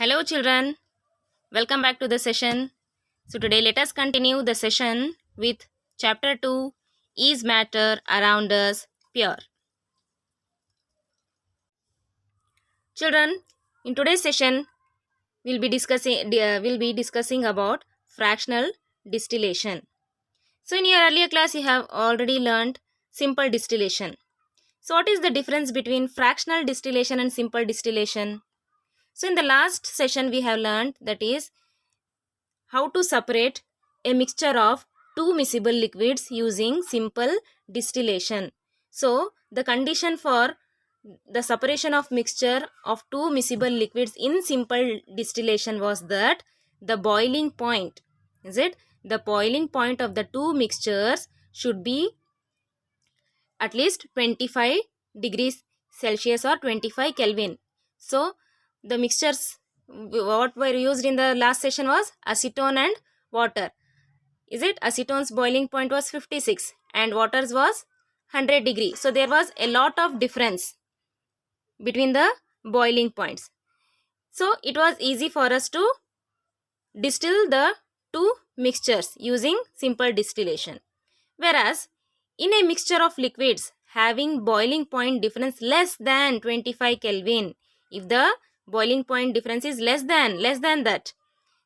Hello, children. Welcome back to the session. So, today let us continue the session with Chapter 2 Is Matter Around Us Pure? Children, in today's session, we'll be discussing about fractional distillation. So, in your earlier class, you have already learned simple distillation. So, what is the difference between fractional distillation and simple distillation? So, in the last session, we have learned that is how to separate a mixture of two miscible liquids using simple distillation. So, the condition for the separation of mixture of two miscible liquids in simple distillation was that the boiling point, is it? The boiling point of the two mixtures should be at least 25 degrees Celsius or 25 Kelvin. So, the mixtures what were used in the last session was acetone and water. Is it? Acetone's boiling point was 56 and water's was 100 degree. So, there was a lot of difference between the boiling points. So, it was easy for us to distill the two mixtures using simple distillation. Whereas, in a mixture of liquids having boiling point difference less than 25 Kelvin, if the boiling point difference is less than that,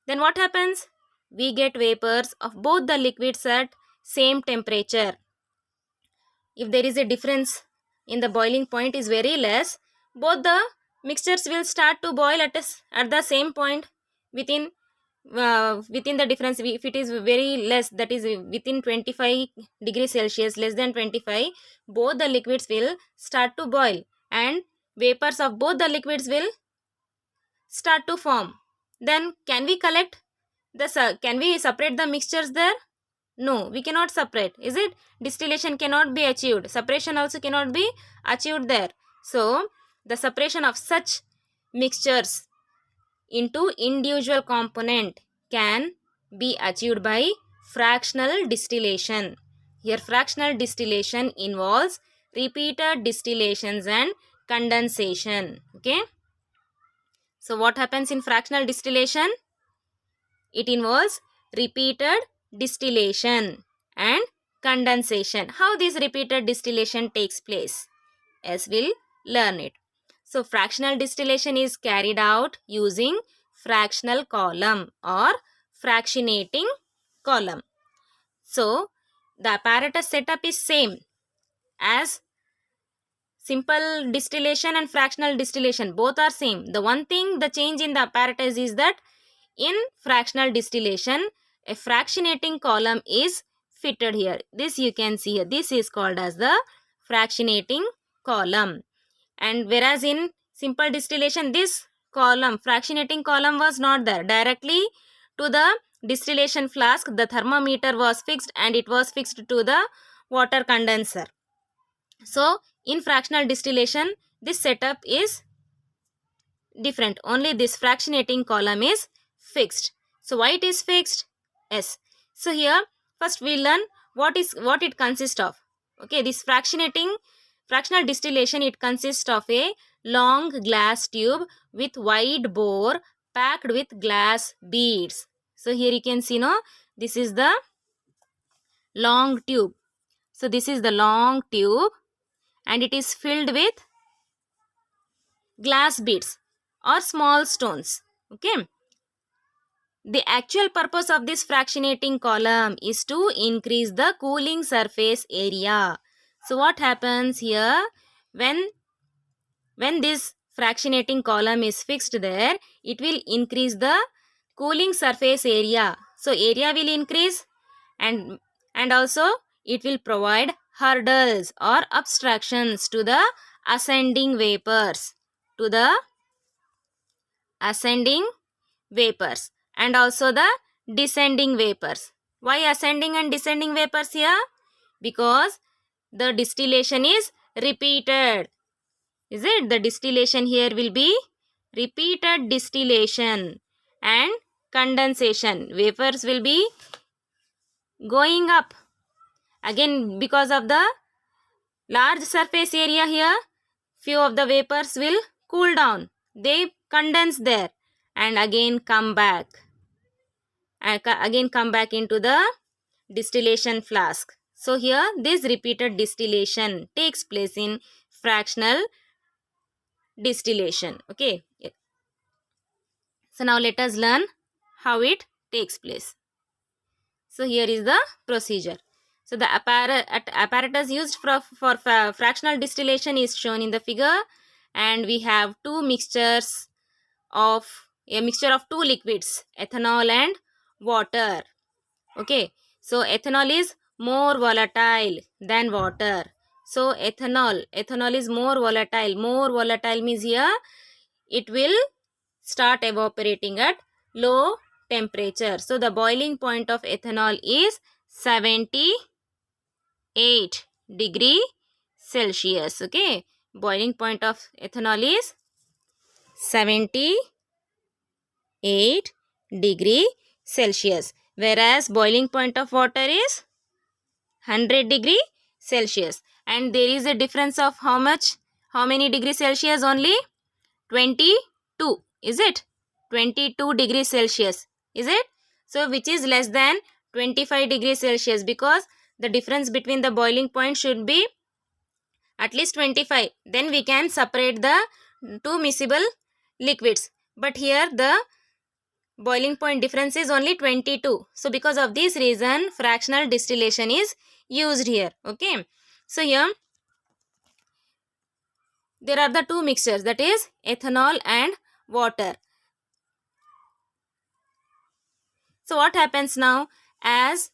then what happens? We get vapors of both the liquids at same temperature. If there is a difference in the boiling point is very less, both the mixtures will start to boil at the same point within within the difference. If it is very less, that is within 25 degrees Celsius, less than 25, both the liquids will start to boil and vapors of both the liquids will start to form. Then can we collect can we separate the mixtures there? No, we cannot separate. Is it? Distillation cannot be achieved. Separation also cannot be achieved there. So, the separation of such mixtures into individual component can be achieved by fractional distillation. Here, fractional distillation involves repeated distillations and condensation. Okay. So, what happens in fractional distillation? It involves repeated distillation and condensation. How this repeated distillation takes place? As we'll learn it. So, fractional distillation is carried out using fractional column or fractionating column. So, the apparatus setup is same as simple distillation and fractional distillation. Both are same. The one thing, the change in the apparatus is that in fractional distillation, a fractionating column is fitted here. This you can see here. This is called as the fractionating column. And whereas in simple distillation, this column, fractionating column was not there. Directly to the distillation flask, the thermometer was fixed and it was fixed to the water condenser. So, in fractional distillation, this setup is different. Only this fractionating column is fixed. So, why it is fixed? Yes. So, here first we learn what it consists of. Okay, this fractional distillation, it consists of a long glass tube with wide bore packed with glass beads. So, here you can see, no, this is the long tube. So, this is the long tube and it is filled with glass beads or small stones. Okay. The actual purpose of this fractionating column is to increase the cooling surface area. So what happens here? When this fractionating column is fixed there, it will increase the cooling surface area. So area will increase and also it will provide hurdles or obstructions to the ascending vapors. To the ascending vapors and also the descending vapors. Why ascending and descending vapors here? Because the distillation is repeated. Is it? The distillation here will be repeated distillation and condensation. Vapors will be going up. Again, because of the large surface area here, few of the vapors will cool down. They condense there. and again come back. Again come back into the distillation flask. So here this repeated distillation takes place in fractional distillation. Okay. So now let us learn how it takes place. So here is the procedure. So the apparatus used for fractional distillation is shown in the figure, and we have a mixture of two liquids, ethanol and water. Okay, so ethanol is more volatile than water. So ethanol is more volatile. More volatile means here it will start evaporating at low temperature. So the boiling point of ethanol is 78 degree Celsius. Okay, boiling point of ethanol is 78 degree Celsius, whereas boiling point of water is 100 degree Celsius. And there is a difference of how much? How many degrees Celsius? Only 22. Is it? 22 degrees Celsius. Is it? So which is less than 25 degrees Celsius, because the difference between the boiling point should be at least 25. Then we can separate the two miscible liquids. But here the boiling point difference is only 22. So because of this reason, fractional distillation is used here. Okay. So here there are the two mixtures, that is ethanol and water. So what happens now? As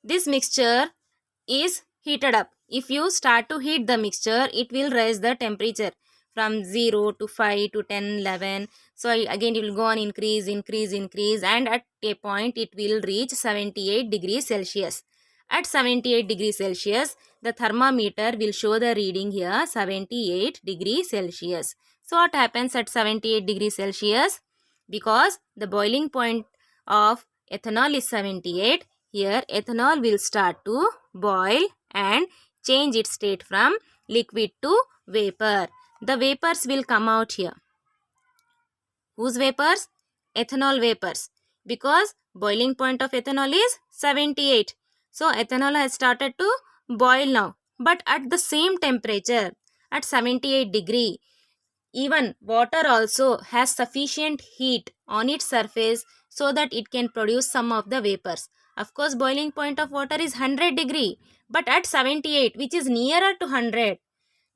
this mixture is heated up, if you start to heat the mixture, it will raise the temperature from 0 to 5 to 10, 11. So again it will go on increase, and at a point it will reach 78 degrees Celsius. At 78 degrees Celsius, the thermometer will show the reading here 78 degrees Celsius. So what happens at 78 degrees Celsius? Because the boiling point of ethanol is 78, here ethanol will start to boil and change its state from liquid to vapor. The vapors will come out here. Whose vapors? Ethanol vapors. Because boiling point of ethanol is 78. So ethanol has started to boil now. But at the same temperature, at 78 degree, even water also has sufficient heat on its surface so that it can produce some of the vapors. Of course, boiling point of water is 100 degree, but at 78, which is nearer to 100,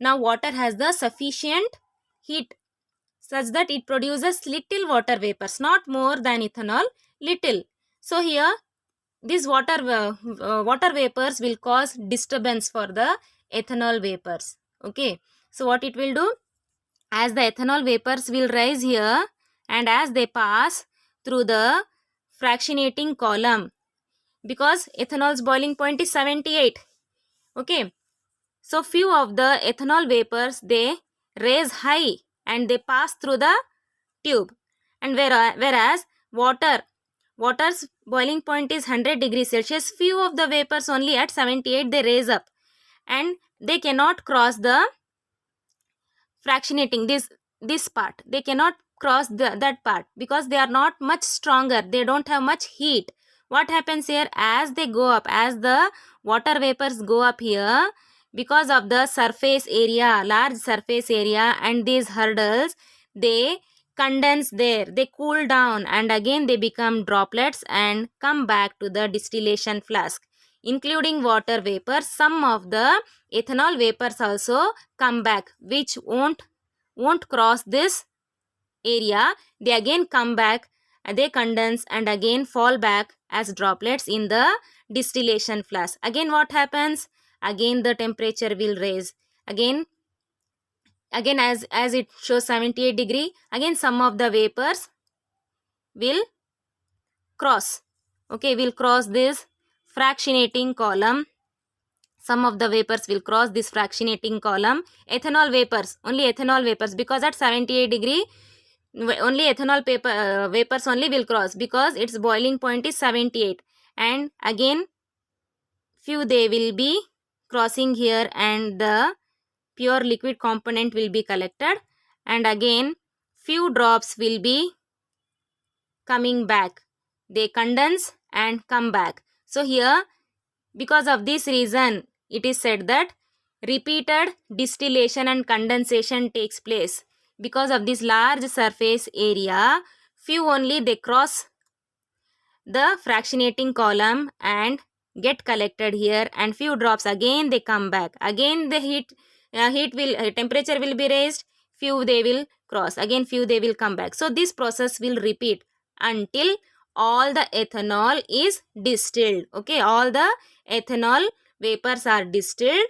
now water has the sufficient heat such that it produces little water vapors, not more than ethanol, little. So here these water vapors will cause disturbance for the ethanol vapors. Okay, so what it will do? As the ethanol vapors will rise here, and as they pass through the fractionating column, because ethanol's boiling point is 78. Okay, so few of the ethanol vapors, they raise high and they pass through the tube, and whereas water's boiling point is 100 degrees Celsius, few of the vapors only at 78 they raise up, and they cannot cross the fractionating this part. They cannot cross that part because they are not much stronger, they don't have much heat. What happens here? As they go up, as the water vapors go up here, because of the surface area, large surface area, and these hurdles, they condense there, they cool down, and again they become droplets and come back to the distillation flask, including water vapor. Some of the ethanol vapors also come back, which won't cross this area. They again come back, they condense and again fall back as droplets in the distillation flask. Again what happens? Again the temperature will raise. Again as it shows 78 degree, again some of the vapors will cross. Okay, will cross this fractionating column. Some of the vapors will cross this fractionating column. Ethanol vapors, only ethanol vapors, because at 78 degree only ethanol vapors only will cross, because its boiling point is 78. And again few they will be crossing here, and the pure liquid component will be collected, and again few drops will be coming back. They condense and come back. So here, because of this reason, it is said that repeated distillation and condensation takes place. Because of this large surface area, few only they cross the fractionating column and get collected here, and few drops again they come back. Again the temperature will be raised, few they will cross, again few they will come back. So this process will repeat until all the ethanol is distilled. Okay, all the ethanol vapors are distilled,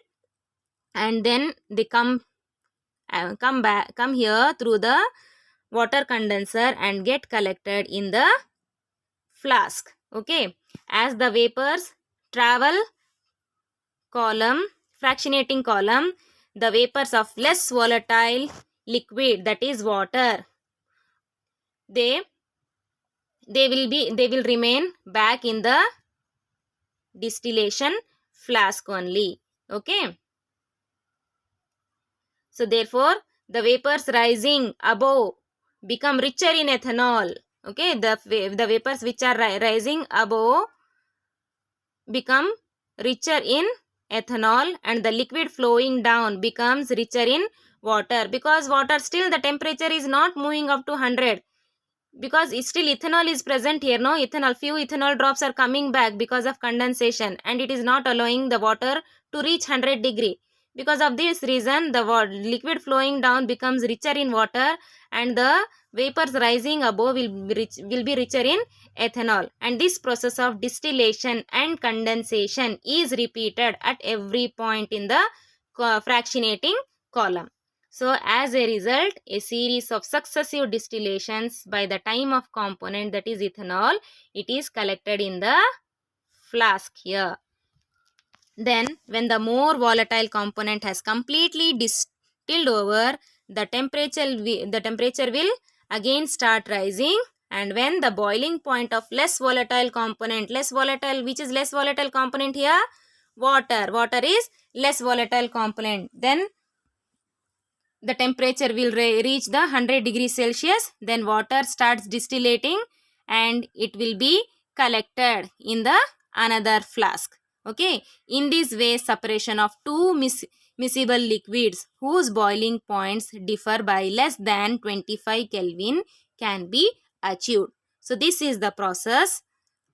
and then they come here through the water condenser and get collected in the flask. Okay, as the vapors travel fractionating column, the vapors of less volatile liquid, that is water, they will remain back in the distillation flask only. Okay, so therefore the vapors rising above become richer in ethanol. Okay, the vapors which are rising above become richer in ethanol, and the liquid flowing down becomes richer in water, because water still the temperature is not moving up to 100, because still ethanol is present here. No, few ethanol drops are coming back because of condensation, and it is not allowing the water to reach 100 degree. Because of this reason, the liquid flowing down becomes richer in water, and the vapors rising above will be richer in ethanol. And this process of distillation and condensation is repeated at every point in the fractionating column. So as a result, a series of successive distillations by the time of component, that is ethanol, it is collected in the flask here. Then when the more volatile component has completely distilled over, the temperature will again start rising, and when the boiling point of less volatile component, which is less volatile component here? Water is less volatile component. Then the temperature will reach the 100 degrees Celsius. Then water starts distillating and it will be collected in the another flask. Okay, in this way separation of two miscible liquids whose boiling points differ by less than 25 Kelvin can be achieved. So this is the process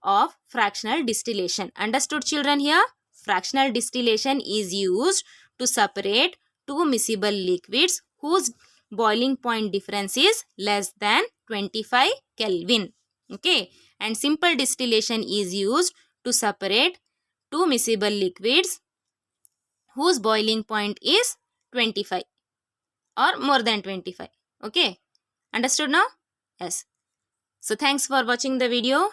of fractional distillation. Understood, children? Here fractional distillation is used to separate two miscible liquids whose boiling point difference is less than 25 Kelvin. Okay, and simple distillation is used to separate two miscible liquids whose boiling point is 25 or more than 25. Okay, understood now? Yes. So thanks for watching the video.